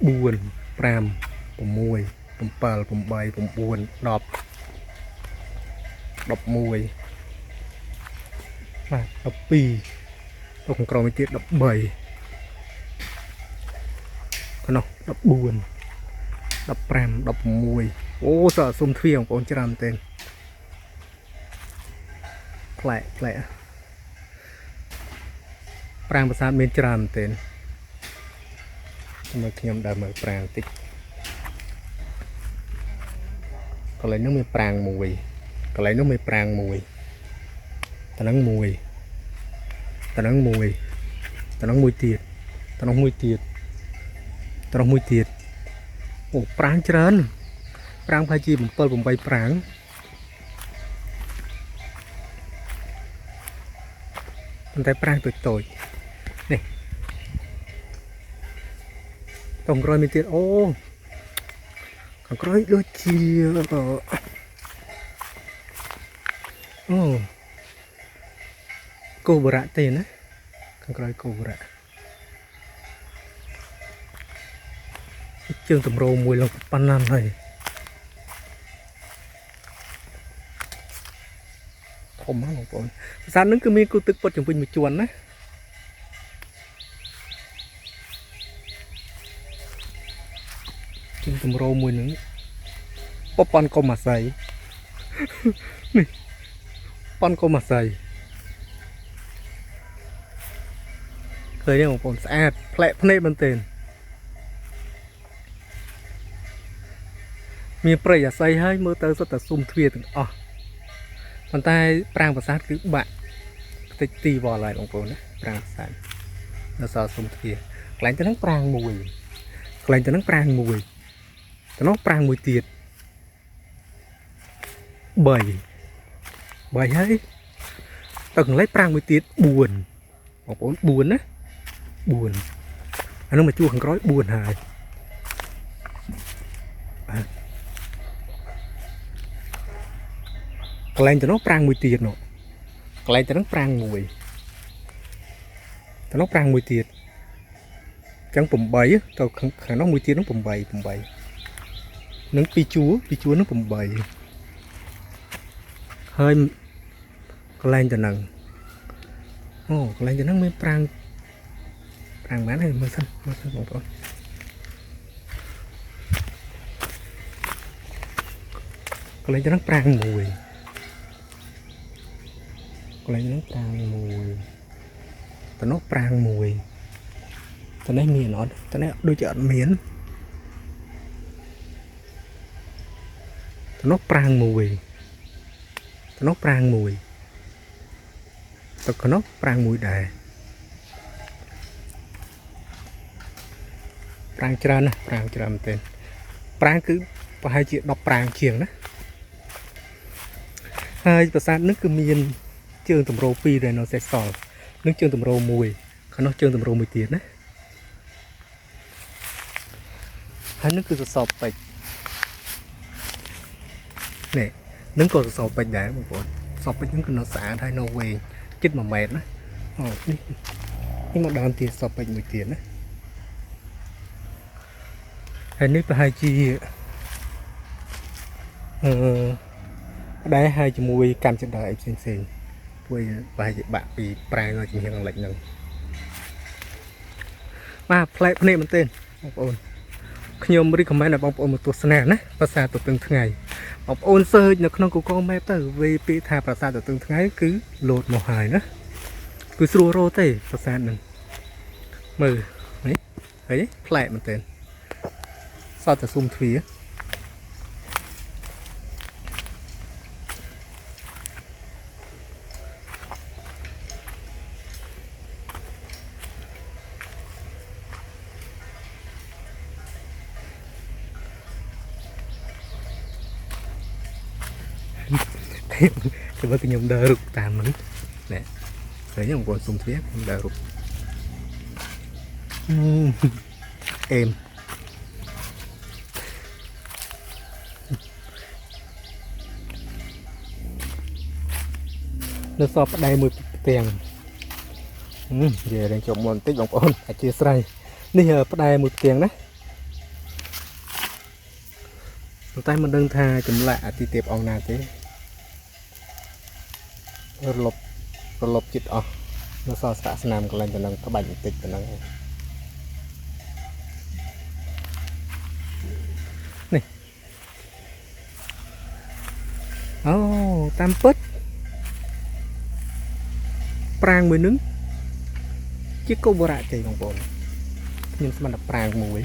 buồn pram bùm mùi bùm pal bùm bay bùm buồn đọp đọp mùi và đọp pi đọp còn mấy tiết đọp bầy còn nó đọp buồn đọp pram đọp mùi ô sợ xung thuyền của ông chăm tên lẹ lẹ pramภาษา miền Tràm tên mà khi em đã mở pram tích còn lại nó mới pram mùi còn lại nó mới pram mùi ta nắng mùi ta nắng mùi ta nắng mùi tiệt ta nắng mùi tiệt ta nắng mùi tiệt ồ pram trơn pram phải chi một pơ một bay pram mình thấy pram tuyệt tội này tổng rồi mình tiệt ô còn có đôi chia ô cô bả tên á còn có cô bả chương tầm rô mùi lòng pan nan này không má lòng con sáng nướng cứ mi cô tức bớt chừng bình một chuồn á chương tầm rô mùi nướng bóp pan con mà say nè pan con mà sayเคยเนี่ยผมสะอาดแผลพเนมันเต็นมีประโยชน์ใส่ให้เมื่อเตอร์สตัดซุ่มทวีถึงอ๋อมันใต้ปรางประสาทคือบะติดตีบอลอะไรของผมนะปรางประสาทแล้วสอซุ่มทวีกลายจะนั่งปรางมวยกลายจะนั่งปรางมวยแต่น้องปรางมวยเตียดใบให้ตึงlấyปรางมวยเตียดbuồnของผมbuồnนะbuồn anh nó mà chua khăn gói buồn hài cái cho nó prang mùi tiệt nọ cái cho nó prang mùi cho nó prang mùi tiệt chẳng bùm bầy tao khả nó mùi tiệt nó bùm bầy nó pi chúa nó bùm bầy hơi cái cho nằng ô cái cho nó mới prang bán hay mơ xanh một con cái cho nó prang mùi cái nó prang mùi tao nó prang mùi tao nói miền nó tao nói đôi chọn miến tao nó prang mùi tao nó prang mùi tao có nó prang mùi đài prang trơn tên prang cứ và hai chuyện đọc prang chiềng đó haiภาษานึกคือมีนเชิงตำโรปีเลยnó sẽ sỏiนึกเชิงตำโรมวยเขาnóเชิงตำโรมวยtiềnนะhaiนึกคือสอบไปเนี่ยนึกก็สอบไปได้บางคนสอบไปนึกคือnó xả thay nó về chết mà mệt đó nhưng mà đàn tiền sอบไปmวยtiền đó haiนึกlà hai chi đây hai chục mùi cam chân đời xinh vui vài bạn bị prai rồi chỉ hiện lệnh rằng mà play này mình tên bóng ôn nhiều mới comment là bóng ôn một tuột sàn á và xa tuột từng ngày bóng ôn sơ nó không có con mẹ tới vì bị thà và xa tuột từng ngày cứ lột một hài nữa cứ xua rô tê và xa mình mừ ấy play mình tên sao ta sum thủy á thì với cái nhom đờ rụt tàn mình nè thấy nhom còn sum thủy đờ rụt em nó so với đây 10 tiền về đang chọn món tích bóng ôn chia sẻ này giờ đây 10 tiền đấy តែមិនដឹងថាចម្លាក់អាទិទេពអង្គណាទេរលប់ចិត្តអស់នៅសល់ស្តាក់ស្នាមកន្លែងទៅនឹងក្បាច់បន្តិចទៅនឹងនេះអូតាមពិតប្រាង្គមួយនឹងជាកុបរៈទេបងប្អូនខ្ញុំស្មានតែប្រាង្គមួយ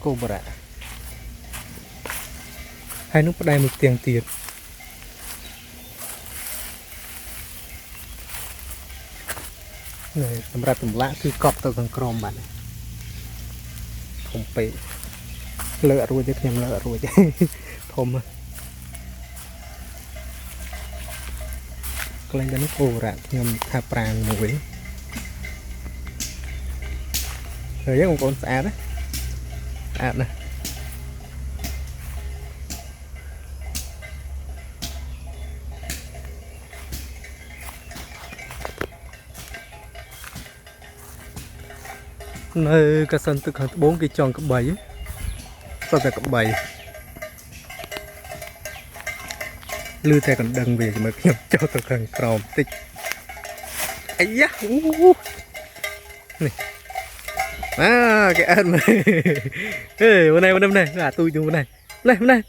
កុបរៈហើយនោះផ្ដែមួយផ្ទាំងទៀតនេះសម្រាប់ចម្លាក់គឺកប់ទៅខាងក្រោមបាត់ធំពេកលើអត់រួចទេខ្ញុំលើអត់រួចទេធំកន្លែងទៅនេះអូរ៉ាខ្ញុំថាប្រាង្គមួយហើយបងប្អូនស្អាតណាស្អាតណាស់នៅកសិនទឹកខាងត្បូងគេចងក្បីសុទ្ធតែក្បីលឺតែកណ្ដឹងវាជាមួយខ្ញុំចូលទៅខាងក្រោមតិចអាយ៉ាអូនេះគេអត់មើលហេวันไหนអាទូយនោះនេះលឿននេះ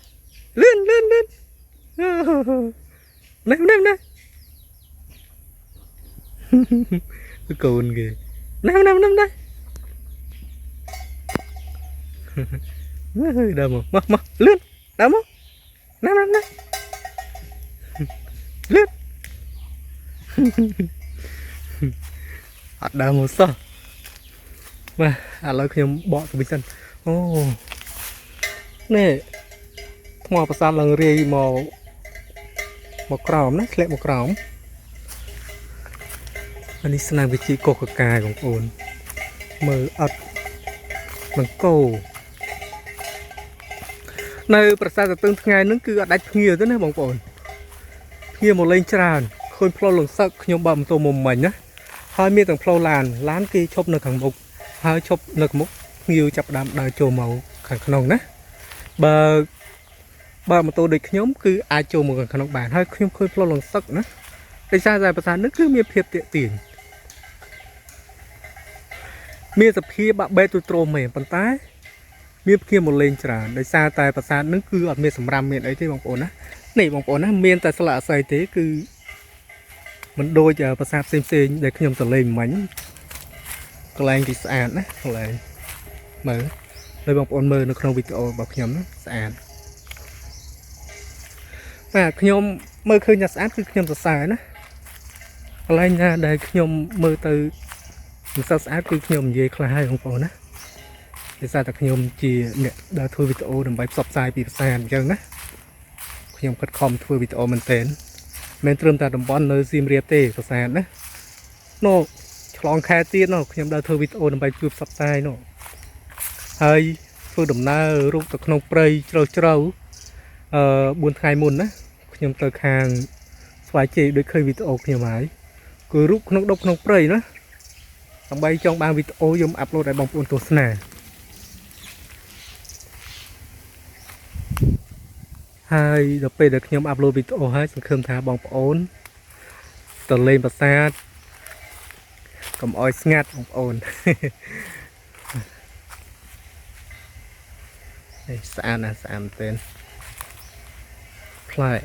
កូនគេនេះដើមមកលឿនដើមមកណាលឿនអត់ដើមមកសោះបាទឥឡូវខ្ញុំបកទៅវិញសិនអូនេះថ្មប្រាសាទឡើងរាយមកក្រោមណាធ្លាក់មកក្រោមអានេះស្នាមវិជីកុកកាយបងប្អូនមើលអត់នឹងគោនៅប្រាសាទទទឹងថ្ងៃហ្នឹងគឺអត់ដាច់ភ្ញៀវទេណាបងប្អូនភ្ញៀវមកលេងច្រើនឃើញផ្លូវលងសឹកខ្ញុំបើមិនទៅមុំមិញណាហើយមានទាំងផ្លូវឡានគេឈប់នៅខាងមុខហើយឈប់នៅខាងមុខភ្ញៀវចាប់ដើមដើរចូលមកខាងក្នុងណាបើម៉ូតូដូចខ្ញុំគឺអាចចូលមកខាងក្នុងបានហើយខ្ញុំឃើញផ្លូវលងសឹកណាដោយសារតែប្រាសាទនេះគឺមានភាពទាក់ទាញមានសភាពបាក់បេទូត្រូមមែនប៉ុន្តែមានភ្ញៀវមកលេងច្រើនដោយសារតែប្រាសាទនឹងគឺអត់មានសម្រាប់មានអីទេបងប្អូនណានេះបងប្អូនណាមានតែស្លាកអាស័យទេគឺមិនដូចប្រាសាទផ្សេងដែលខ្ញុំទៅលេងមិញកន្លែងទីស្អាតណាកន្លែងមើលដោយបងប្អូនមើលនៅក្នុងវីដេអូរបស់ខ្ញុំណាស្អាតបាទខ្ញុំមើលឃើញថាស្អាតគឺខ្ញុំសរសើរណាកន្លែងណាដែលខ្ញុំមើលទៅមិនសូវស្អាតគឺខ្ញុំនិយាយខ្លះហើយបងប្អូនណាដោយសារតែខ្ញុំជាអ្នកដើរធ្វើវីដេអូដើម្បីផ្សព្វផ្សាយពីប្រាសាទអញ្ចឹងណាខ្ញុំខិតខំធ្វើវីដេអូមែនទែនមិនត្រឹមតែតំបន់នៅសៀមរាបទេប្រាសាទណានោះឆ្លងខែទៀតនោះខ្ញុំដើរធ្វើវីដេអូដើម្បីជួយផ្សព្វផ្សាយនោះហើយធ្វើដំណើររូបទៅក្នុងព្រៃជ្រៅ4ថ្ងៃមុនណាខ្ញុំទៅខាងស្វាយជ័យដូចឃើញវីដេអូខ្ញុំហើយគឺរូបក្នុងដុបក្នុងព្រៃណាដើម្បីចង់បានវីដេអូខ្ញុំអាប់ឡូតឲ្យបងប្អូនទស្សនាហើយដល់ពេលដែលខ្ញុំអាប់ឡូតវីដេអូហើយសង្ឃឹមថាបងប្អូនទៅលេងប្រាសាទកុំអោយស្ងាត់បងប្អូននេះស្អាតណាស់ស្អាតមែនទែនប្លែក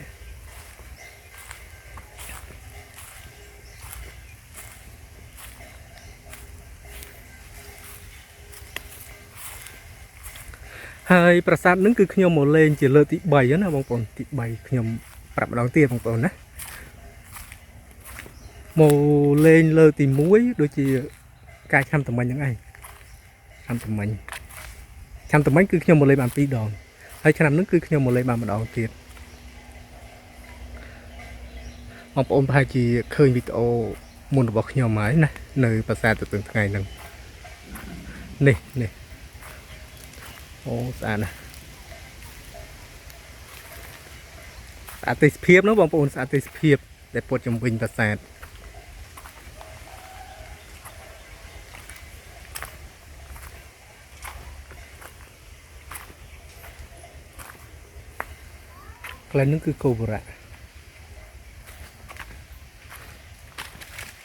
ហើយប្រាសាទហ្នឹងគឺខ្ញុំមកលេងជាលើកទី3ណាបងប្អូនទី3ខ្ញុំប្រាប់ម្ដងទៀតបងប្អូនណាមកលេងលើកទី1ដូចជាកាយខំតមិញហ្នឹងឯងខំតមិញគឺខ្ញុំមកលេងបាន2ដងហើយឆ្នាំហ្នឹងគឺខ្ញុំមកលេងបានម្ដងទៀតបងប្អូនប្រហែលជាឃើញវីដេអូមុនរបស់ខ្ញុំហើយណានៅប្រាសាទទទឹងថ្ងៃហ្នឹងនេះអូស្អាតណាស់ស្អាតទេសភាពនោះបងប្អូនស្អាតទេសភាពដែលពុតជំវិញប្រាសាទ កន្លែងហ្នឹងគឺកូបរៈ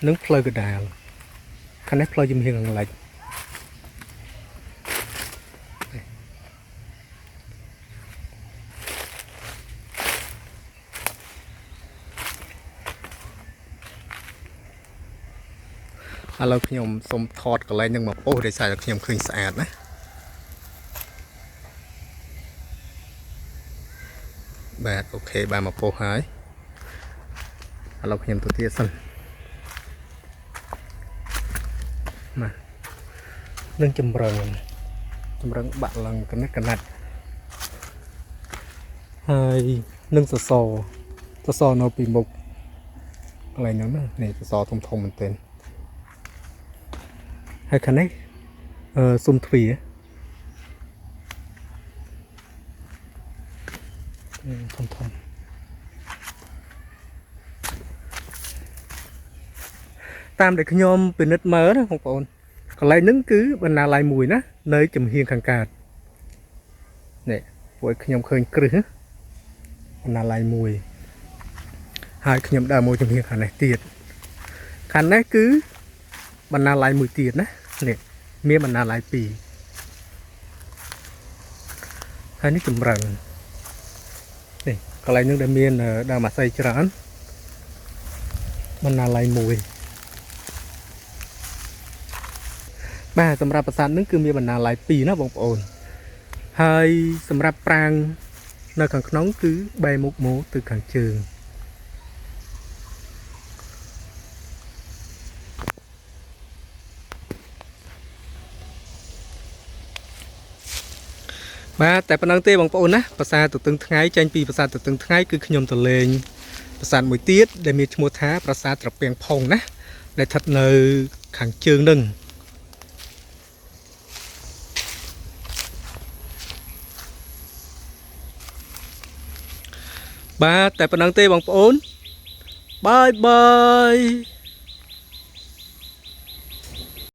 នឹងផ្លូវកដាលខាងនេះផ្លូវជំហៀងខាងលិចឥឡូវខ្ញុំសូមថតកន្លែងហ្នឹងមកពោសដោយសារតែខ្ញុំឃើញស្អាតណាបាទអូខេបានមកពោសហើយឥឡូវខ្ញុំទៅទៀតសិនមកនឹងចម្រឹងបាក់ឡើងកណិតហើយនឹងសសរនៅពីមុខកន្លែងហ្នឹងណានេះសសរធំមែនទែនហើយខាងនេះស៊ុំទ្វារធំតាមដែលខ្ញុំពិនិត្យមើលណាបងប្អូនកន្លែងហ្នឹងគឺបណ្ណាល័យមួយណានៅចំហៀងខាងកើតនេះពួកខ្ញុំឃើញគ្រឹះបណ្ណាល័យមួយហើយខ្ញុំដើរមកចំហៀងខាងនេះទៀតខាងនេះគឺបណ្ណាល័យមួយទៀតណានេះមានបណ្ណាល័យ2ហើយនេះចម្រឹងនេះកន្លែងហ្នឹងដែលមានដើមអាស័យច្រើនបណ្ណាល័យ1បាទសម្រាប់ប្រាសាទហ្នឹងគឺមានបណ្ណាល័យ2ណាបងប្អូនហើយសម្រាប់ប្រាង្គនៅខាងក្នុងគឺបែរមុខមកទៅខាងជើងបាទតែប៉ុណ្្នឹងទេបងប្អូនណាប្រាសាទទទឹងថ្ងៃចេញពីប្រាសាទទទឹងថ្ងៃគឺខ្ញុំទៅលេងប្រាសាទមួយទៀតដែលមានឈ្មោះថាប្រាសាទត្រពាំងផុងណាដែលស្ថិតនៅខាងជើងនឹងបាទតែប៉ុណ្្នឹងទេបងប្អូនបាយ